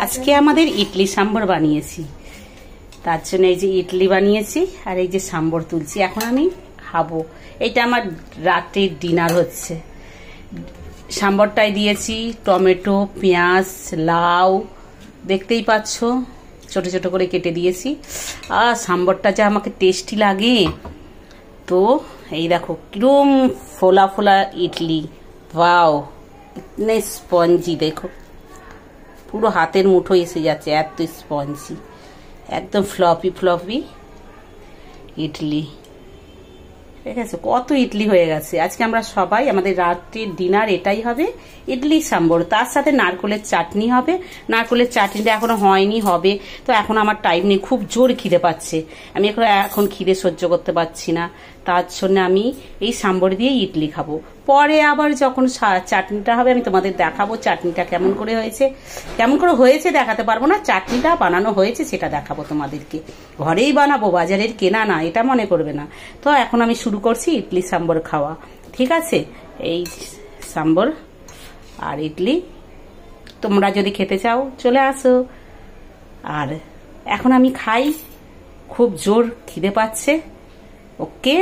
আজকে আমাদের ইডলি সাম্বর বানিয়েছি, তার জন্য এই যে ইডলি বানিয়েছি আর এই যে সাম্বর তুলছি, এখন আমি খাবো। এটা আমার রাতের ডিনার হচ্ছে। সাম্বরটাই দিয়েছি টমেটো, পেঁয়াজ, লাউ, দেখতেই পাচ্ছ ছোট ছোট করে কেটে দিয়েছি। আর সাম্বরটা যা আমাকে টেস্টি লাগে। তো এই দেখো কিরম ফোলা ফোলা ইডলি, ওয়াও ইতনে স্পঞ্জি, দেখো পুরো হাতের মুঠো এসে যাচ্ছে, এত স্পঞ্জি, একদম ফ্লপি ফ্লপি ইডলি। ঠিক আছে, কত ইডলি হয়ে গেছে আজকে। আমরা সবাই, আমাদের রাত্রির ডিনার এটাই হবে, ইডলি সাম্বর। তার সাথে নারকোলের চাটনি হবে। নারকোলের চাটনিটা এখনো হয়নি, হবে। তো এখন আমার টাইম নেই, খুব জোর খিদে পাচ্ছে, আমি এখন খিদে সহ্য করতে পারছি না। তার জন্য আমি এই সাম্বর দিয়ে ইডলি খাবো। পরে আবার যখন চাটনিটা হবে আমি তোমাদের দেখাবো চাটনিটা কেমন করে হয়েছে। কেমন করে হয়েছে দেখাতে পারবো না, চাটনিটা বানানো হয়েছে সেটা দেখাবো তোমাদেরকে। ঘরেই বানাবো, বাজারের কেনা না, এটা মনে করবে না। তো এখন আমি শুরু করছি ইডলি সাম্বর খাওয়া। ঠিক আছে, এই সাম্বর আর ইডলি তোমরা যদি খেতে চাও চলে আসো। আর এখন আমি খাই, খুব জোর খিদে পাচ্ছে। ওকে।